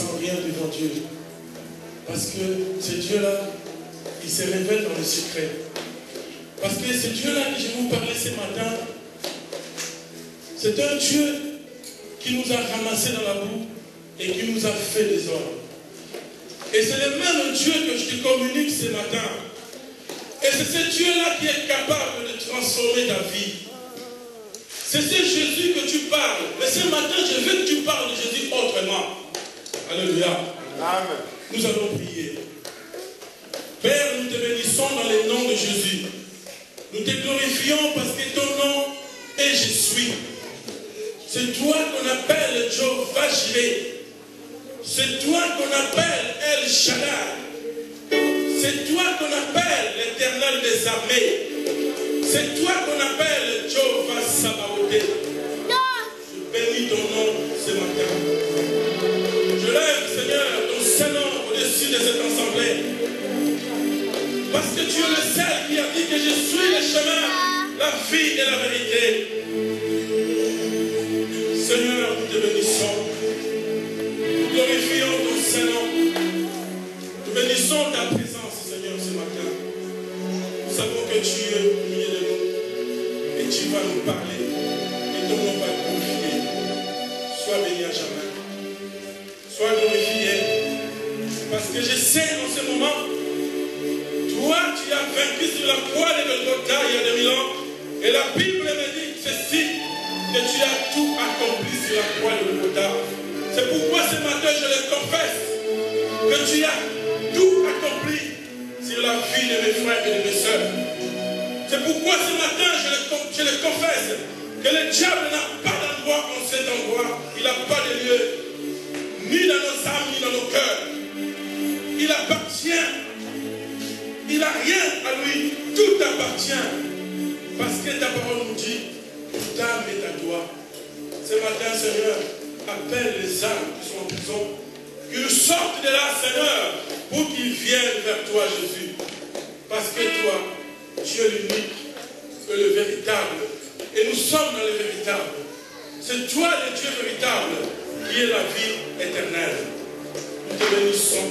sens rien devant Dieu. Parce que ce Dieu-là, il se révèle dans le secret. Parce que ce Dieu-là que je vais vous parler ce matin, c'est un Dieu qui nous a ramassés dans la boue et qui nous a fait des hommes. Et c'est le même Dieu que je te communique ce matin. Et c'est ce Dieu-là qui est capable de transformer ta vie. C'est ce Jésus que tu parles. Mais ce matin, je veux que tu parles de Jésus autrement. Alléluia. Amen. Nous allons prier. Père, nous te bénissons dans le nom de Jésus. Nous te glorifions parce que ton nom est Je suis. C'est toi qu'on appelle Jehovah Jireh. C'est toi qu'on appelle El Shaddai. C'est toi qu'on appelle l'Éternel des armées. C'est toi qu'on appelle Jehovah Sabaoth. Je bénis ton nom ce matin. Je lève, Seigneur, ton Saint-Nom au-dessus de cette assemblée. Parce que tu es le seul qui a dit que je suis le chemin, la vie et la vérité. Seigneur, nous te bénissons. Nous glorifions ton Saint-Nom. Nous bénissons ta présence, Seigneur, ce matin. Nous savons que tu es au milieu de nous. Et tu vas nous parler. Et ton nom va te glorifier. Sois béni à jamais. Sois glorifié. Parce que je sais en ce moment, toi, tu as vaincu sur la croix de Golgotha il y a 2000 ans. Et la Bible me dit ceci, que tu as tout accompli sur la croix de Golgotha. C'est pourquoi ce matin je le confesse, que tu as tout accompli sur la vie de mes frères et de mes soeurs. C'est pourquoi ce matin je le confesse, que le diable n'a pas d'endroit en cet endroit. Il n'a pas de lieu, ni dans nos âmes, ni dans nos cœurs. Il appartient. Il n'a rien à lui. Tout appartient. Parce que ta parole nous dit, toute âme est à toi. Ce matin, Seigneur, appelle les âmes qui sont en prison, qu'ils sortent de là, Seigneur, pour qu'ils viennent vers toi, Jésus. Parce que toi, tu es l'unique, tu es le véritable. Et nous sommes dans le véritable. C'est toi, le Dieu véritable, qui est la vie éternelle. Nous te bénissons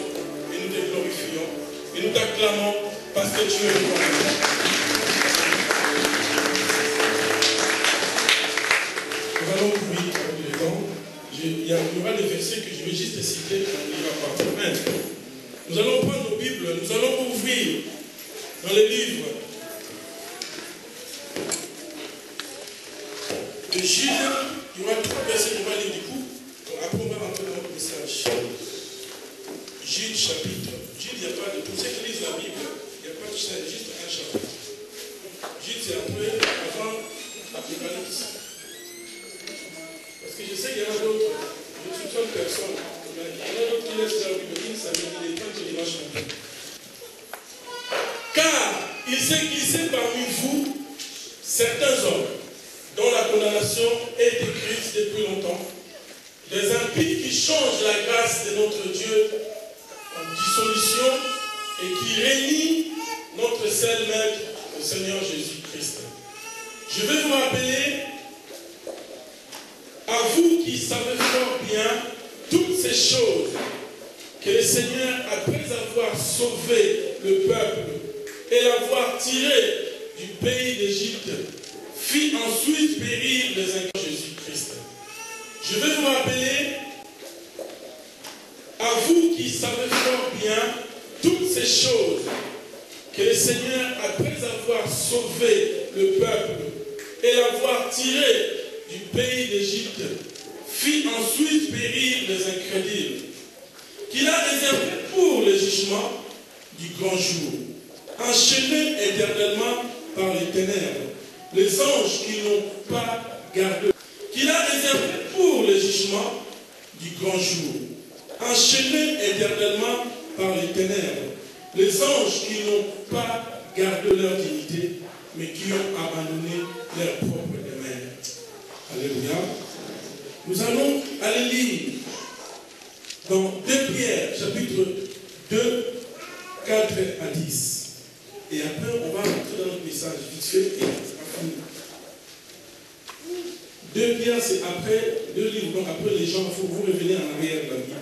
et nous te glorifions. Et nous t'acclamons parce que tu es le bon. Nous allons prier avec le temps. Il y aura des versets que je vais juste citer. On ira pas. Amen. Nous allons prendre nos Bibles. Nous allons ouvrir dans les livres de Jude. Il y aura 3 versets qu'on va lire du coup. Après, on va rentrer dans notre message. Jude chapitre. Jude, il n'y a pas de. Pour ceux qui lisent la Bible, il n'y a pas de chapitre, juste un chapitre. Jude, c'est après, avant l'Apocalypse. Parce que je sais qu'il y en a d'autres, je soupçonne personne. Il y en a d'autres qui laissent la Bible, ça veut dire les temps de dimanche matin. Car il s'est glissé parmi vous certains hommes dont la condamnation est écrite depuis longtemps, des impies qui changent la grâce de notre Dieu en dissolution et qui réunit notre seul maître, le Seigneur Jésus-Christ. Je vais vous rappeler, à vous qui savez fort bien toutes ces choses, que le Seigneur, après avoir sauvé le peuple et l'avoir tiré du pays d'Égypte, fit ensuite périr les incroyables de Jésus-Christ. Je vais vous rappeler, à vous qui savez fort bien toutes ces choses, que le Seigneur, après avoir sauvé le peuple et l'avoir tiré du pays d'Égypte, fit ensuite périr les incrédules, qu'il a réservé pour le jugement du grand jour, enchaînés éternellement par les ténèbres, les anges qui n'ont pas gardé, qu'il a réservé pour le jugement du grand jour, enchaînés éternellement par les ténèbres, les anges qui n'ont pas gardé leur dignité, mais qui ont abandonné leur propre demeure. Alléluia. Nous allons aller lire dans 2 Pierre, chapitre 2, 4 à 10. Et après, on va rentrer dans notre message vite fait et à finir. 2 Pierre, c'est après 2 livres. Donc après, les gens, il faut vous revenir en arrière de la Bible.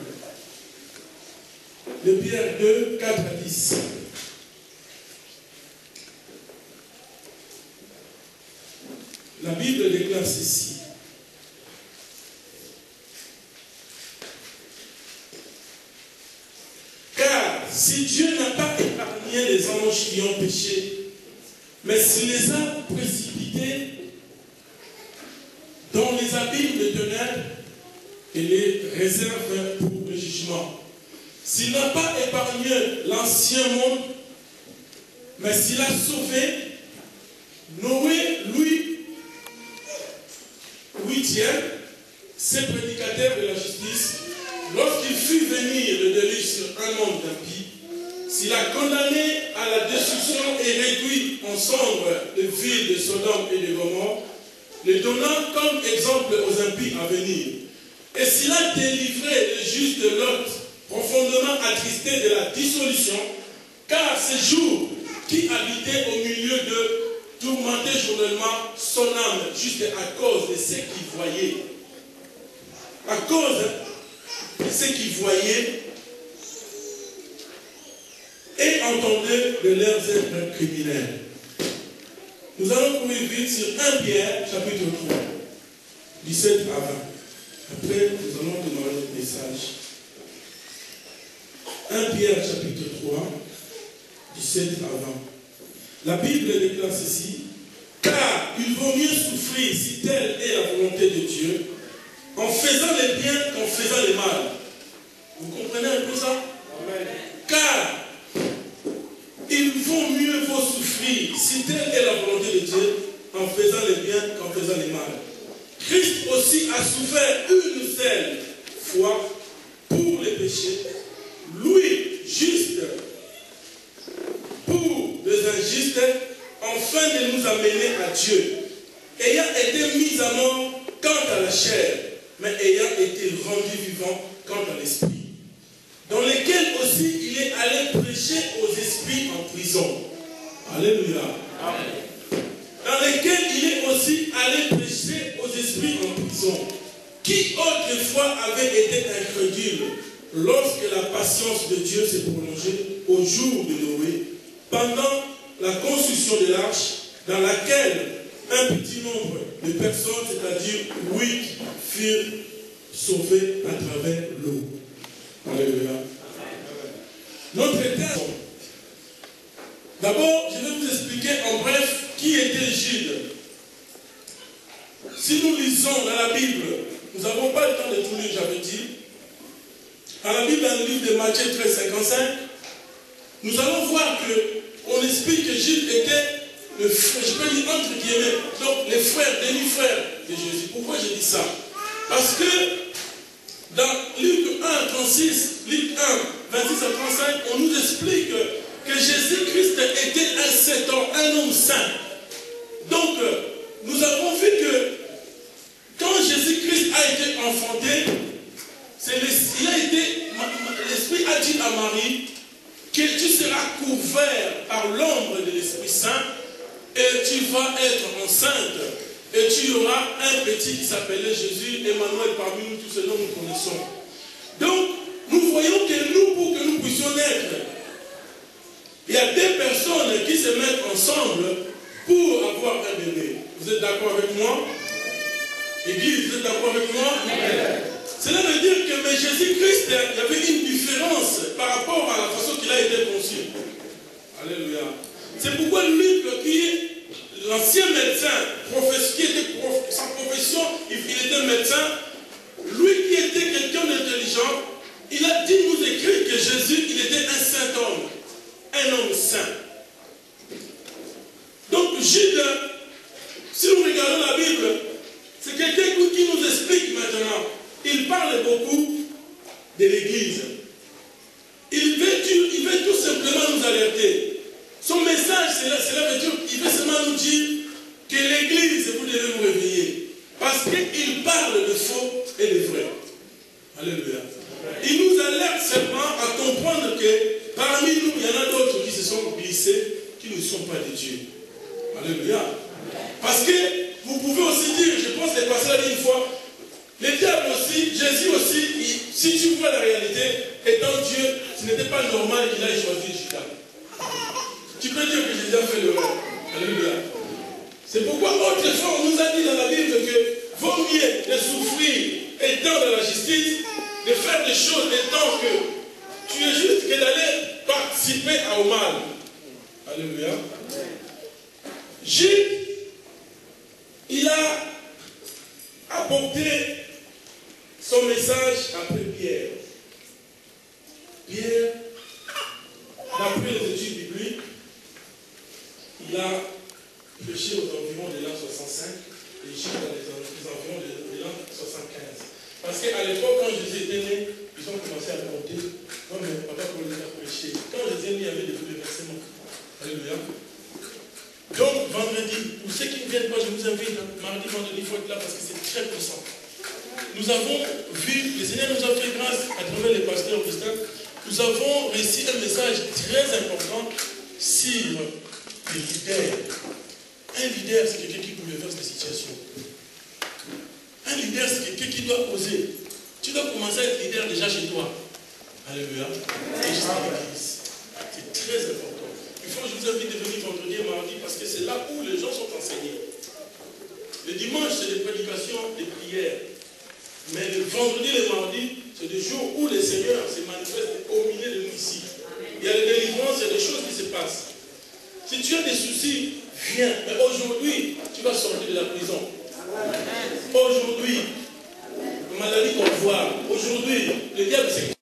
de Pierre 2, 4 à 10. La Bible déclare ceci. Car si Dieu n'a pas épargné les anges qui ont péché, mais s'il les a précipités dans les abîmes de ténèbres et les réserve pour le jugement, s'il n'a pas épargné l'ancien monde, mais s'il a sauvé Noé, lui, huitième, ces prédicateurs de la justice, lorsqu'il fut venir le déluge sur un monde d'impies, s'il a condamné à la destruction et réduit en cendres les villes de Sodome et de Gomorrhe, les donnant comme exemple aux impies à venir, et s'il a délivré le juste de Lot, profondément attristé de la dissolution, car ces jours qui habitaient au milieu d'eux tourmentaient journellement son âme, juste à cause de ce qu'il voyait. À cause de ce qu'il voyait et entendait de leurs œuvres criminelles. Nous allons courir vite sur 1 Pierre, chapitre 3, 17 à 20. Après, nous allons démarrer notre message. 1 Pierre, chapitre 3, 17 à 20. La Bible déclare ceci. Car il vaut mieux souffrir si telle est la volonté de Dieu, en faisant les biens qu'en faisant les mal. Vous comprenez un peu ça? Amen. Car il vaut mieux souffrir si telle est la volonté de Dieu, en faisant les biens qu'en faisant les mal. Christ aussi a souffert une seule fois pour les péchés, lui juste pour les injustes, afin de nous amener à Dieu, ayant été mis à mort quant à la chair, mais ayant été rendu vivant quant à l'esprit, dans lesquels aussi il est allé prêcher aux esprits en prison. Alléluia. Amen. Dans lesquels il est aussi allé prêcher aux esprits en prison, qui autrefois avaient été incrédules, lorsque la patience de Dieu s'est prolongée au jour de Noé, pendant la construction de l'arche, dans laquelle un petit nombre de personnes, c'est-à-dire 8, furent sauvées à travers l'eau. Alléluia. Notre texte. D'abord, je vais vous expliquer en bref qui était Jude. Si nous lisons dans la Bible, nous n'avons pas le temps de tout lire, j'avais dit. Dans la Bible, dans le livre de Matthieu 13, 55, nous allons voir qu'on explique que Jude était le frère, je peux dire entre guillemets, donc les frères, demi-frères de Jésus. Pourquoi je dis ça? Parce que dans Luc 1, 36, Luc 1, 26 à 35, on nous explique que Jésus-Christ était un saint homme, un homme saint. Donc, nous avons vu que quand Jésus-Christ a été enfanté, l'Esprit a dit à Marie que tu seras couvert par l'ombre de l'Esprit Saint et tu vas être enceinte et tu auras un petit qui s'appelait Jésus, Emmanuel parmi nous, tous ceux dont nous connaissons. Donc, nous voyons que nous, pour que nous puissions naître, il y a deux personnes qui se mettent ensemble pour avoir un bébé. Vous êtes d'accord avec moi? Église, vous êtes d'accord avec moi? Amen. Cela veut dire que mais Jésus-Christ, il y avait une différence par rapport à la façon qu'il a été conçu. Alléluia. C'est pourquoi Luc, qui est l'ancien médecin, qui était sa profession, il était médecin, lui qui était quelqu'un d'intelligent, il a dit nous écrit que Jésus, il était un saint homme, un homme saint. Donc Jude, si nous regardons la Bible, c'est quelqu'un qui nous explique maintenant. Il parle beaucoup de l'Église. Il veut tout simplement nous alerter. Son message, cela veut dire, il veut seulement nous dire que l'Église, vous devez vous réveiller. Parce qu'il parle de faux et de vrai. Alléluia. Il nous alerte seulement à comprendre que parmi nous, il y en a d'autres qui se sont glissés, qui ne sont pas de Dieu. Alléluia. Parce que vous pouvez aussi dire, je pense que les pasteurs disent une fois, le diable aussi, Jésus aussi, si tu vois la réalité, étant Dieu, ce n'était pas normal qu'il aille choisir Judas. Tu peux dire que Jésus a fait l'erreur. Alléluia. C'est pourquoi autrefois on nous a dit dans la Bible que vaut mieux de souffrir étant dans la justice, de faire des choses étant que tu es juste que d'aller participer au mal. Alléluia. Jude, il a apporté son message après Pierre. Pierre, d'après les études bibliques, il a prêché aux environs de l'an 65 et Jude dans les environs de l'an 75. Parce qu'à l'époque, quand Jésus était né, ils ont commencé à compter. Non mais papa Paul a prêché. Quand Jésus est né, il y avait des bouleversements. Alléluia. Donc, vendredi, pour ceux qui ne viennent pas, je vous invite, mardi, vendredi, il faut être là parce que c'est très puissant. Nous avons vu, le Seigneur nous a fait grâce à travers les pasteurs Augustin, nous avons reçu un message très important sur les leaders. Un leader, c'est quelqu'un qui bouleverse des situations. Un leader, c'est quelqu'un qui doit oser. Tu dois commencer à être leader déjà chez toi. Alléluia. Et juste à l'église. C'est très important. Il faut que je vous invite de venir vendredi et mardi parce que c'est là où les gens sont enseignés. Le dimanche, c'est des prédications, des prières. Mais le vendredi et le mardi, c'est des jours où le Seigneur se manifeste au milieu de nous ici. Il y a des délivrances, il y a des choses qui se passent. Si tu as des soucis, viens. Mais aujourd'hui, tu vas sortir de la prison. Aujourd'hui, la maladie qu'on voit. Aujourd'hui, le diable, c'est